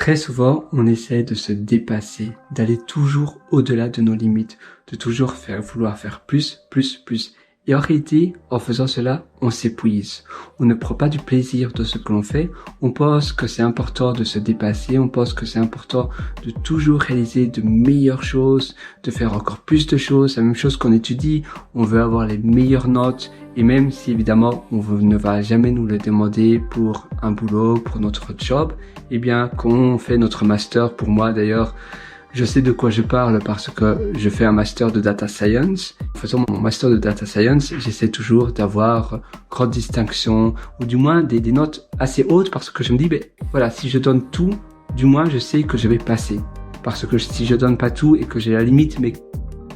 Très souvent, on essaie de se dépasser, d'aller toujours au-delà de nos limites, de toujours vouloir faire plus. Et en réalité, en faisant cela, on s'épuise. On ne prend pas du plaisir de ce que l'on fait. On pense que c'est important de se dépasser. On pense que c'est important de toujours réaliser de meilleures choses, de faire encore plus de choses. La même chose qu'on étudie. On veut avoir les meilleures notes. Et même si évidemment, on ne va jamais nous le demander pour un boulot, pour notre job, eh bien, quand on fait notre master, pour moi d'ailleurs, je sais de quoi je parle parce que je fais un master de data science. En faisant mon master de data science, j'essaie toujours d'avoir grande distinction ou du moins des notes assez hautes parce que je me dis, ben voilà, si je donne tout, du moins je sais que je vais passer. Parce que si je donne pas tout et que j'ai la limite, mais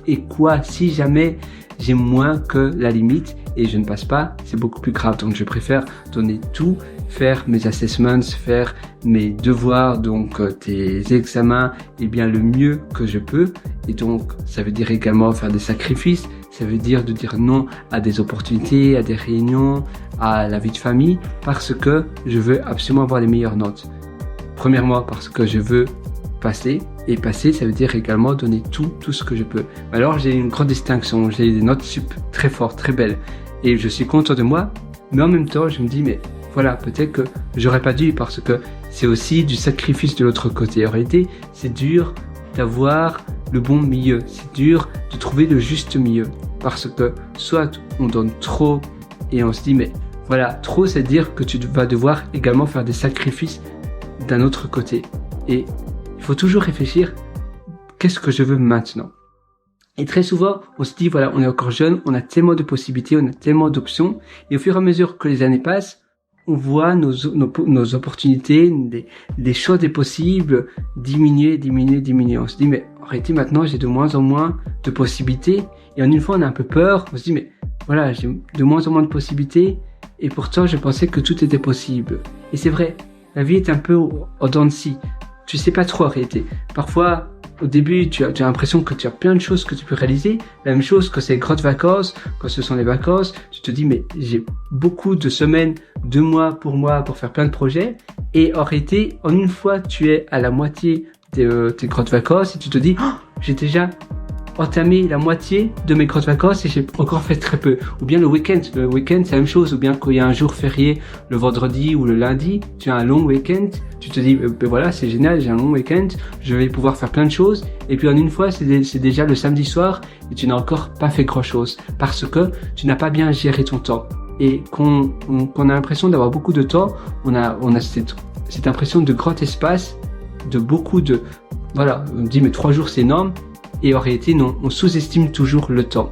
et quoi si jamais j'ai moins que la limite et je ne passe pas, c'est beaucoup plus grave. Donc je préfère donner tout, faire mes assessments, faire mes devoirs, donc tes examens, et bien le mieux que je peux. Et donc ça veut dire également faire des sacrifices, ça veut dire de dire non à des opportunités, à des réunions, à la vie de famille, parce que je veux absolument avoir les meilleures notes. Premièrement parce que je veux passer, et passer ça veut dire également donner tout ce que je peux. Alors j'ai une grande distinction, j'ai des notes sup très fortes, très belles, et je suis content de moi, mais en même temps je me dis mais voilà, peut-être que j'aurais pas dû parce que c'est aussi du sacrifice de l'autre côté. En réalité, c'est dur d'avoir le bon milieu, c'est dur de trouver le juste milieu parce que soit on donne trop et on se dit mais voilà, trop c'est dire que tu vas devoir également faire des sacrifices d'un autre côté. Et il faut toujours réfléchir, qu'est-ce que je veux maintenant? Et très souvent, on se dit, voilà, on est encore jeune, on a tellement de possibilités, on a tellement d'options. Et au fur et à mesure que les années passent, on voit nos opportunités, des choix des possibles diminuer. On se dit, mais en réalité, maintenant, j'ai de moins en moins de possibilités. Et en une fois, on a un peu peur. On se dit, mais voilà, j'ai de moins en moins de possibilités. Et pourtant, je pensais que tout était possible. Et c'est vrai, la vie est un peu en dents de scie. Tu sais pas trop en réalité. Parfois, au début, tu as l'impression que tu as plein de choses que tu peux réaliser. La même chose que ces grandes vacances, quand ce sont les vacances, tu te dis, mais j'ai beaucoup de semaines, 2 mois pour faire plein de projets. Et en réalité, en une fois, tu es à la moitié de tes grandes vacances et tu te dis, oh, j'ai déjà entamé la moitié de mes grandes vacances et j'ai encore fait très peu. Ou bien le week-end, c'est la même chose. Ou bien quand il y a un jour férié, le vendredi ou le lundi, tu as un long week-end, tu te dis, ben voilà, c'est génial, j'ai un long week-end, je vais pouvoir faire plein de choses. Et puis en une fois, c'est déjà le samedi soir et tu n'as encore pas fait grand-chose parce que tu n'as pas bien géré ton temps. Et qu'on a l'impression d'avoir beaucoup de temps, on a cette impression de grand espace, de beaucoup de, voilà, on dit mais 3 jours c'est énorme. Et en réalité, non, on sous-estime toujours le temps.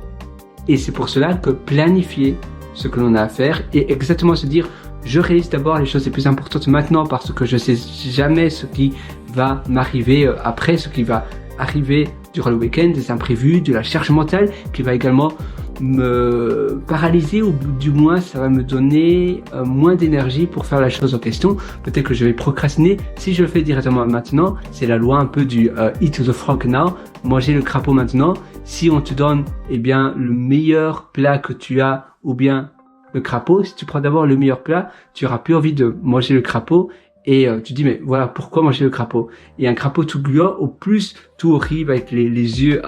Et c'est pour cela que planifier ce que l'on a à faire et exactement se dire, je réalise d'abord les choses les plus importantes maintenant parce que je sais jamais ce qui va m'arriver après, ce qui va arriver durant le week-end, des imprévus, de la charge mentale qui va également me paralyser ou du moins ça va me donner moins d'énergie pour faire la chose en question. Peut-être que je vais procrastiner. Si je le fais directement maintenant, c'est la loi un peu du eat the frog now, manger le crapaud maintenant. Si on te donne eh bien le meilleur plat que tu as ou bien le crapaud, si tu prends d'abord le meilleur plat, tu auras plus envie de manger le crapaud. Et tu dis mais voilà pourquoi manger le crapaud, et un crapaud tout gluant, au plus tout horrible avec les yeux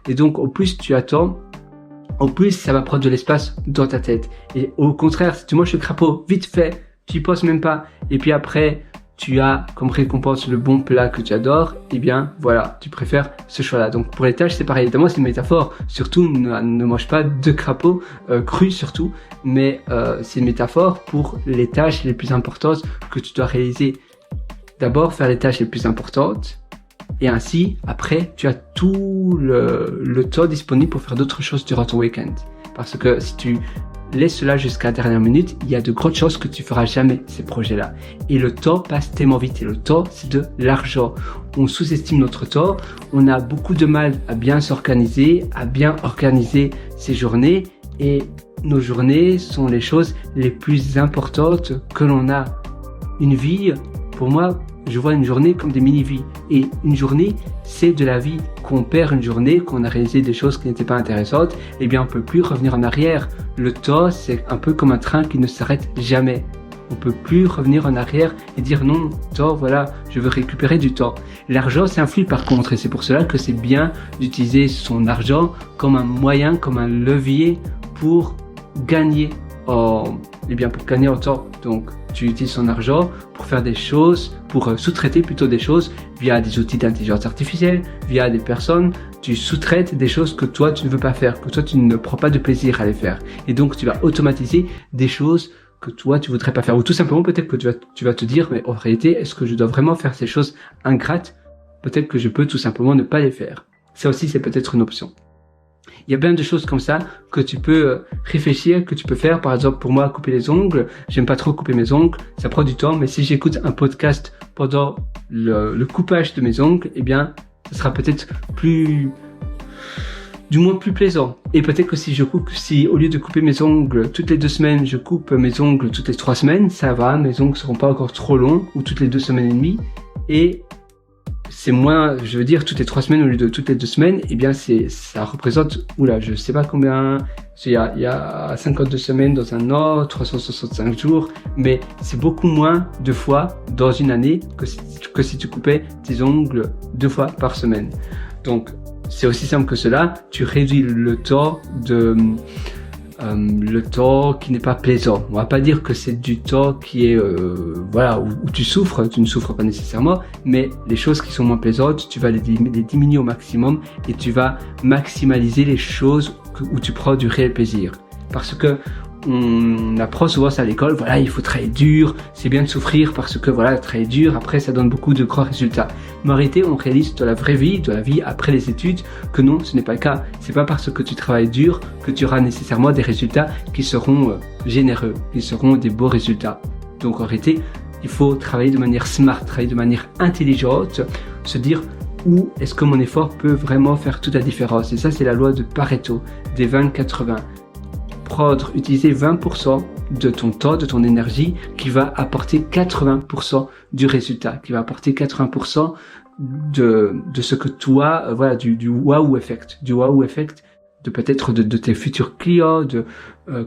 et donc au plus tu attends, au plus ça va prendre de l'espace dans ta tête. Et au contraire, si tu manges le crapaud vite fait, tu y penses même pas, et puis après tu as comme récompense le bon plat que tu adores, et bien voilà, tu préfères ce choix-là. Donc pour les tâches c'est pareil, évidemment c'est une métaphore, surtout ne mange pas de crapaud cru surtout, mais c'est une métaphore pour les tâches les plus importantes que tu dois réaliser. D'abord faire les tâches les plus importantes, et ainsi après tu as tout le temps disponible pour faire d'autres choses durant ton week-end. Parce que si tu laisse cela jusqu'à la dernière minute, il y a de grandes chances que tu feras jamais ces projets-là. Et le temps passe tellement vite, et le temps, c'est de l'argent. On sous-estime notre temps, on a beaucoup de mal à bien s'organiser, à bien organiser ses journées, et nos journées sont les choses les plus importantes que l'on a. Une vie, pour moi, je vois une journée comme des mini-vies. Et une journée, c'est de la vie. Qu'on perd une journée, qu'on a réalisé des choses qui n'étaient pas intéressantes, eh bien on peut plus revenir en arrière. Le temps, c'est un peu comme un train qui ne s'arrête jamais. On peut plus revenir en arrière et dire non, temps, voilà, je veux récupérer du temps. L'argent s'influe par contre, et c'est pour cela que c'est bien d'utiliser son argent comme un moyen, comme un levier pour gagner en temps. Donc, tu utilises son argent pour faire des choses, pour sous-traiter plutôt des choses via des outils d'intelligence artificielle, via des personnes. Tu sous-traites des choses que toi, tu ne veux pas faire, que toi, tu ne prends pas de plaisir à les faire. Et donc, tu vas automatiser des choses que toi, tu voudrais pas faire. Ou tout simplement, peut-être que tu vas te dire, mais en réalité, est-ce que je dois vraiment faire ces choses ingrates? Peut-être que je peux tout simplement ne pas les faire. Ça aussi, c'est peut-être une option. Il y a plein de choses comme ça que tu peux réfléchir, que tu peux faire. Par exemple, pour moi, couper les ongles. J'aime pas trop couper mes ongles. Ça prend du temps. Mais si j'écoute un podcast pendant le coupage de mes ongles, eh bien, ça sera peut-être plus plaisant. Et peut-être que si au lieu de couper mes ongles toutes les 2 semaines, je coupe mes ongles toutes les 3 semaines, ça va. Mes ongles seront pas encore trop longs, ou toutes les 2 semaines et demie. Et c'est moins, je veux dire, toutes les 3 semaines au lieu de toutes les 2 semaines, eh bien, ça représente, je sais pas combien, il y a 52 semaines dans un an, 365 jours, mais c'est beaucoup moins de fois dans une année que si tu coupais tes ongles 2 fois par semaine. Donc, c'est aussi simple que cela, tu réduis le temps qui n'est pas plaisant. On va pas dire que c'est du temps qui est où tu souffres, tu ne souffres pas nécessairement, mais les choses qui sont moins plaisantes, tu vas les diminuer au maximum et tu vas maximaliser les choses où tu prends du réel plaisir. Parce que on apprend souvent ça à l'école, il faut travailler dur, c'est bien de souffrir parce que travailler dur, après ça donne beaucoup de grands résultats. Mais en réalité, on réalise de la vraie vie, de la vie après les études, que non, ce n'est pas le cas. C'est pas parce que tu travailles dur que tu auras nécessairement des résultats qui seront généreux, qui seront des beaux résultats. Donc en réalité, il faut travailler de manière smart, travailler de manière intelligente, se dire où est-ce que mon effort peut vraiment faire toute la différence. Et ça, c'est la loi de Pareto, des 20-80. Utiliser 20% de ton temps, de ton énergie, qui va apporter 80% du résultat, qui va apporter 80% de ce que toi, du wow effect, de peut-être de tes futurs clients,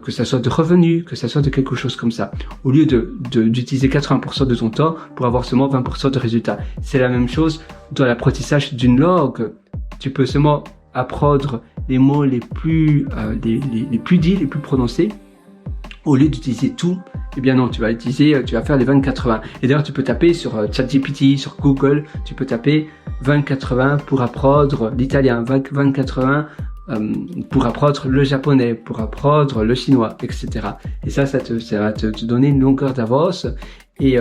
que ça soit de revenus, que ça soit de quelque chose comme ça. Au lieu d'utiliser 80% de ton temps pour avoir seulement 20% de résultats. C'est la même chose dans l'apprentissage d'une langue. Tu peux seulement apprendre les mots les plus dits, les plus prononcés, au lieu d'utiliser tout. Eh bien non, tu vas faire les 20-80. Et d'ailleurs, tu peux taper sur ChatGPT, sur Google, tu peux taper 20-80 pour apprendre l'italien, 20-80 pour apprendre le japonais, pour apprendre le chinois, etc. Et ça va te donner une longueur d'avance. Et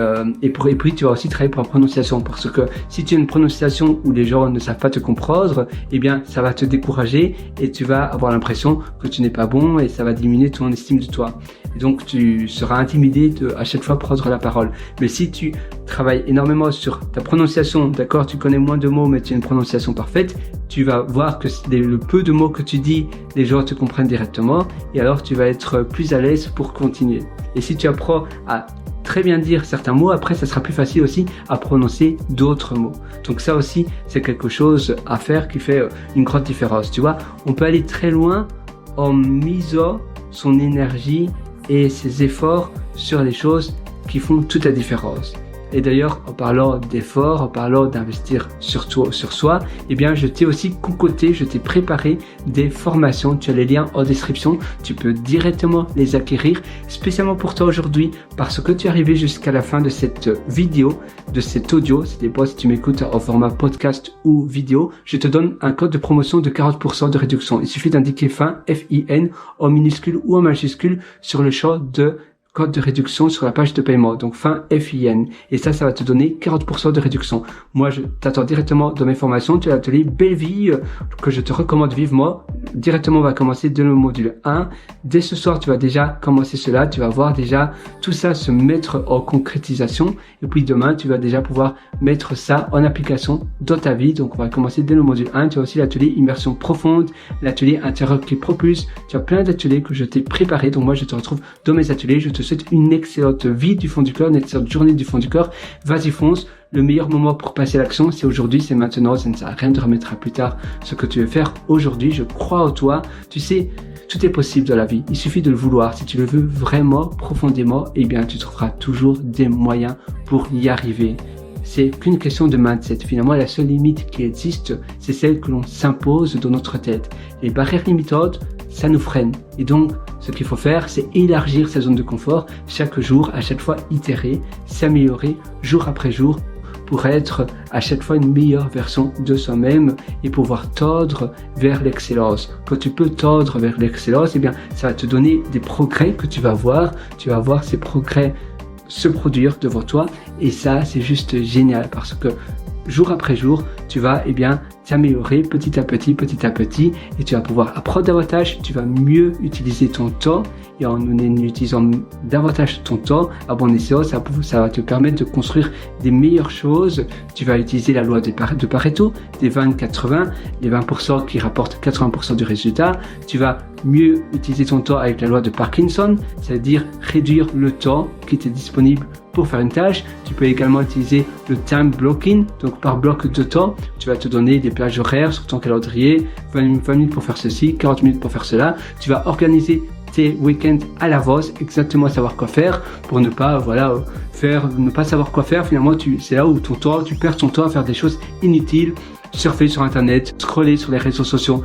puis tu vas aussi travailler pour la prononciation, parce que si tu as une prononciation où les gens ne savent pas te comprendre, eh bien ça va te décourager et tu vas avoir l'impression que tu n'es pas bon et ça va diminuer ton estime de toi. Et donc tu seras intimidé de à chaque fois prendre la parole. Mais si tu travailles énormément sur ta prononciation, d'accord, tu connais moins de mots mais tu as une prononciation parfaite, tu vas voir que le peu de mots que tu dis, les gens te comprennent directement et alors tu vas être plus à l'aise pour continuer. Et si tu apprends à très bien dire certains mots, après ça sera plus facile aussi à prononcer d'autres mots. Donc ça aussi, c'est quelque chose à faire qui fait une grande différence. Tu vois, on peut aller très loin en misant son énergie et ses efforts sur les choses qui font toute la différence. Et d'ailleurs, en parlant d'efforts, en parlant d'investir sur soi, eh bien, je t'ai aussi concocté, je t'ai préparé des formations. Tu as les liens en description. Tu peux directement les acquérir, spécialement pour toi aujourd'hui, parce que tu es arrivé jusqu'à la fin de cette vidéo, de cet audio. Ça dépend si tu m'écoutes en format podcast ou vidéo. Je te donne un code de promotion de 40% de réduction. Il suffit d'indiquer FIN, F-I-N, en minuscule ou en majuscule sur le champ de code de réduction sur la page de paiement, donc FIN, F-I-N. Et ça va te donner 40% de réduction. Moi, je t'attends directement dans mes formations. Tu as l'atelier Belle Vie, que je te recommande vivement. Directement, on va commencer dès le module 1. Dès ce soir, tu vas déjà commencer cela. Tu vas voir déjà tout ça se mettre en concrétisation. Et puis demain, tu vas déjà pouvoir mettre ça en application dans ta vie. Donc, on va commencer dès le module 1. Tu as aussi l'atelier Immersion Profonde, l'atelier Intérieur qui propulse. Tu as plein d'ateliers que je t'ai préparés. Donc, moi, je te retrouve dans mes ateliers. Je te souhaite une excellente vie du fond du cœur, une excellente journée du fond du cœur. Vas-y, fonce. Le meilleur moment pour passer à l'action, c'est aujourd'hui, c'est maintenant. Ça ne sert à rien de remettre à plus tard ce que tu veux faire aujourd'hui. Je crois en toi. Tu sais, Tout est possible dans la vie. Il suffit de le vouloir. Si tu le veux vraiment profondément, eh bien, tu trouveras toujours des moyens pour y arriver. C'est qu'une question de mindset. Finalement, la seule limite qui existe, c'est celle que l'on s'impose dans notre tête. Les barrières limitantes, ça nous freine. Et donc, ce qu'il faut faire, c'est élargir sa zone de confort chaque jour, à chaque fois itérer, s'améliorer jour après jour pour être à chaque fois une meilleure version de soi-même et pouvoir tordre vers l'excellence. Quand tu peux tordre vers l'excellence, eh bien, ça va te donner des progrès que tu vas voir. Tu vas voir ces progrès se produire devant toi et ça, c'est juste génial parce que jour après jour, tu vas t'améliorer petit à petit et tu vas pouvoir apprendre davantage, tu vas mieux utiliser ton temps et en utilisant davantage ton temps à bon escient, ça va te permettre de construire des meilleures choses. Tu vas utiliser la loi de Pareto, des 20-80, les 20% qui rapportent 80% du résultat. Tu vas mieux utiliser ton temps avec la loi de Parkinson, c'est-à-dire réduire le temps qui était disponible pour faire une tâche. Tu peux également utiliser le time blocking, donc par bloc de temps, tu vas te donner des plages horaires sur ton calendrier, 20 minutes pour faire ceci, 40 minutes pour faire cela. Tu vas organiser tes week-ends à l'avance, exactement savoir quoi faire pour ne pas savoir quoi faire. Finalement, c'est là où tu perds ton temps à faire des choses inutiles, surfer sur internet, scroller sur les réseaux sociaux